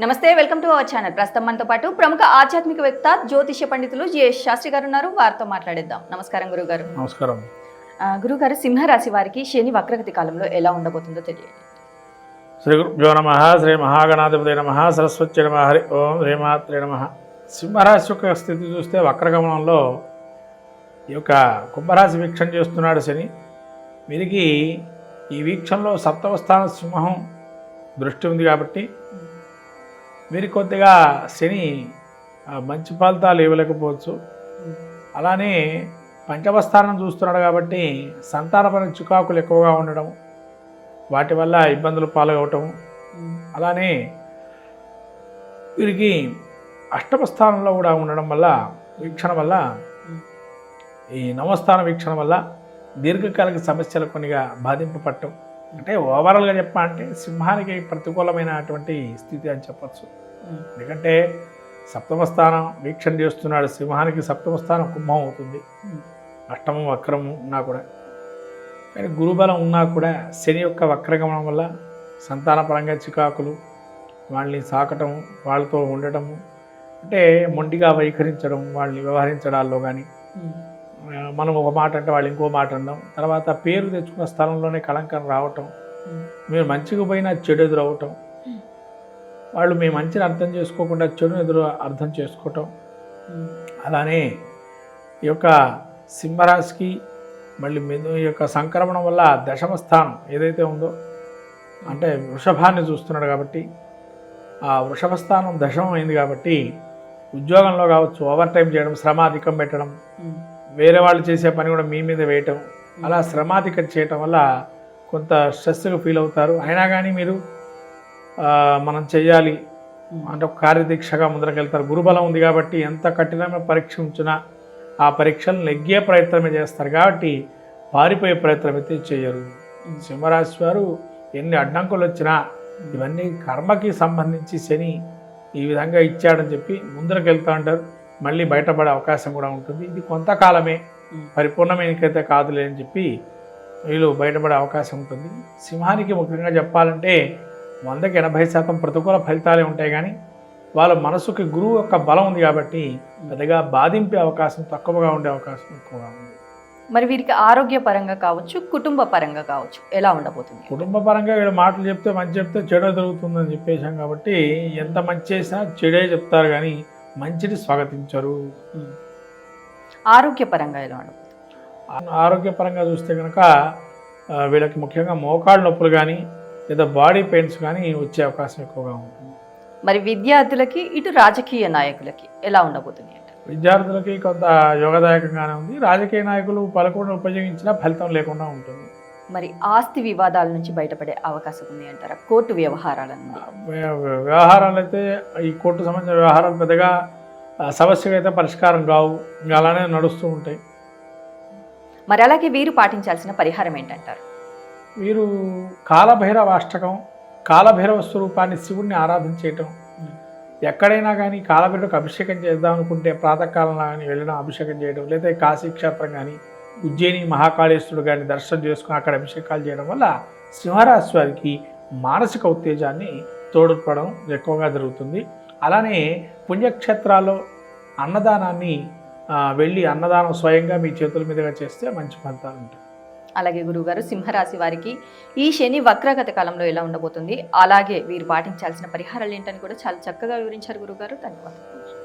నమస్తే, welcome to our channel. ప్రస్తుతం మనతో పాటు ప్రముఖ ఆధ్యాత్మికవేత్త జ్యోతిష పండితులు జిఎస్ శాస్త్రి గారు ఉన్నారు. వారితో మాట్లాడేద్దాం. నమస్కారం గురుగారు. నమస్కారం. గురుగారు, సింహరాశి వారికి శని వక్రగతి కాలంలో ఎలా ఉండబోతుందో తెలియదు. శ్రీ గురుభ్యో నమః. శ్రీ మహాగణాధిపతి నమః. సరస్వతి నమః. హరి ఓం శ్రీమాత్రే నమః. సింహరాశి యొక్క స్థితి చూస్తే వక్రగమనంలో ఈ యొక్క కుంభరాశి వీక్షణ చేస్తున్నాడు శని. వీరికి ఈ వీక్షణలో సప్తమ స్థానం సింహం దృష్టి ఉంది కాబట్టి వీరికి కొద్దిగా శని మంచి ఫలితాలు ఇవ్వలేకపోవచ్చు. అలానే పంచమ స్థానం చూస్తున్నాడు కాబట్టి సంతానపర చికాకులు ఎక్కువగా ఉండడం, వాటి వల్ల ఇబ్బందులు పాల్గొవటం. అలానే వీరికి అష్టమ స్థానంలో కూడా ఉండడం వల్ల వీక్షణ వల్ల ఈ నవస్థాన వీక్షణ వల్ల దీర్ఘకాలిక సమస్యలు కొన్నిగా బాధింపబడటం. అంటే ఓవరాల్గా చెప్పాలంటే సింహానికి ప్రతికూలమైనటువంటి స్థితి అని చెప్పచ్చు. ఎందుకంటే సప్తమ స్థానం వీక్షణ చేస్తున్నాడు సింహానికి. సప్తమ స్థానం కుంభం అవుతుంది. అష్టమం వక్రము ఉన్నా కూడా, కానీ గురుబలం ఉన్నా కూడా శని యొక్క వక్రగమనం వల్ల సంతానపరంగా చికాకులు, వాళ్ళని సాకటం, వాళ్ళతో ఉండటము, అంటే మొండిగా వైఖరించడం, వాళ్ళని వ్యవహరించడాల్లో కానీ మనం ఒక మాట అంటే వాళ్ళు ఇంకో మాట అనడం, తర్వాత పేరు తెచ్చుకున్న స్థలంలోనే కళంకం రావటం, మీరు మంచిగా పోయినా చెడు ఎదురవటం, వాళ్ళు మీ మంచిని అర్థం చేసుకోకుండా చెడుని అర్థం చేసుకోవటం. అలానే ఈ యొక్క సింహరాశికి మళ్ళీ ఈ యొక్క సంక్రమణం వల్ల దశమ స్థానం ఏదైతే ఉందో, అంటే వృషభాన్ని చూస్తున్నాడు కాబట్టి ఆ వృషభ స్థానం దశమం అయింది కాబట్టి ఉద్యోగంలో కావచ్చు ఓవర్ టైం చేయడం, శ్రమ అధికం పెట్టడం, వేరే వాళ్ళు చేసే పని కూడా మీ మీద వేయటం, అలా శ్రమాధికం చేయటం వల్ల కొంత స్ట్రెస్గా ఫీల్ అవుతారు. అయినా కానీ మీరు మనం చెయ్యాలి అంటే ఒక కార్యదీక్షగా ముందరకెళ్తారు. గురుబలం ఉంది కాబట్టి ఎంత కఠినమైన పరీక్ష ఉంచినా ఆ పరీక్షలు నెగ్గే ప్రయత్నమే చేస్తారు కాబట్టి పారిపోయే ప్రయత్నం అయితే చేయరు. సింహరాశి వారు ఎన్ని అడ్డంకులు వచ్చినా ఇవన్నీ కర్మకి సంబంధించి శని ఈ విధంగా ఇచ్చాడని చెప్పి ముందరకెళ్తూ ఉంటారు. మళ్ళీ బయటపడే అవకాశం కూడా ఉంటుంది. ఇది కొంతకాలమే, పరిపూర్ణమైనకైతే కాదులే అని చెప్పి వీళ్ళు బయటపడే అవకాశం ఉంటుంది. సింహానికి ముఖ్యంగా చెప్పాలంటే 100కి 80% ప్రతికూల ఫలితాలే ఉంటాయి, కానీ వాళ్ళ మనసుకి గురువు యొక్క బలం ఉంది కాబట్టి పెద్దగా బాధింపే అవకాశం తక్కువగా ఉండే అవకాశం ఎక్కువగా ఉంది. మరి వీరికి ఆరోగ్య పరంగా కావచ్చు, కుటుంబ పరంగా కావచ్చు, ఎలా ఉండబోతుంది? కుటుంబ పరంగా వీళ్ళు మాటలు చెప్తే మంచి చెప్తే చెడు జరుగుతుందని చెప్పేసాం కాబట్టి ఎంత మంచి చేసినా చెడే చెప్తారు, కానీ మంచిని స్వాగతించరు. ఆరోగ్యపరంగా ఎలా ఉండబోతుంది? ఆరోగ్యపరంగా చూస్తే కనుక వీళ్ళకి ముఖ్యంగా మోకాళ్ళ నొప్పులు కానీ లేదా బాడీ పెయిన్స్ కానీ వచ్చే అవకాశం ఎక్కువగా ఉంటుంది. మరి విద్యార్థులకి, ఇటు రాజకీయ నాయకులకి ఎలా ఉండబోతుంది అంటే? విద్యార్థులకి కొంత యోగదాయకంగానే ఉంది. రాజకీయ నాయకులు పలకుండా ఉపయోగించినా ఫలితం లేకుండా ఉంటుంది. మరి ఆస్తి వివాదాల నుంచి బయటపడే అవకాశం ఉంది అంటారా? కోర్టు వ్యవహారాలు అయితే ఈ కోర్టు సంబంధించిన వ్యవహారాలు పెద్దగా సమస్యగా అయితే పరిష్కారం కావు, ఇంకా అలానే నడుస్తూ ఉంటాయి. మరి అలాగే వీరు పాటించాల్సిన పరిహారం ఏంటంటారు? వీరు కాలభైరవ అష్టకం, కాలభైరవ స్వరూపాన్ని శివుడిని ఆరాధించేయటం, ఎక్కడైనా కానీ కాలభైరవకు అభిషేకం చేద్దాం అనుకుంటే ప్రాతకాలంలో కానీ వెళ్ళడం, అభిషేకం చేయడం, లేదా కాశీక్షేత్రం కానీ ఉజ్జయిని మహాకాళేశ్వరుడు కానీ దర్శనం చేసుకుని అక్కడ అభిషేకాలు చేయడం వల్ల సింహరాశి వారికి మానసిక ఉత్తేజాన్ని తోడ్పడడం ఎక్కువగా జరుగుతుంది. అలానే పుణ్యక్షేత్రాల్లో అన్నదానాన్ని వెళ్ళి అన్నదానం స్వయంగా మీ చేతుల మీదుగా చేస్తే మంచి ఫలితాలు ఉంటాయి. అలాగే గురువుగారు, సింహరాశి వారికి ఈ శని వక్రగత కాలంలో ఎలా ఉండబోతుంది, అలాగే వీరు పాటించాల్సిన పరిహారాలు ఏంటని కూడా చాలా చక్కగా వివరించారు గురువుగారు. ధన్యవాదాలు.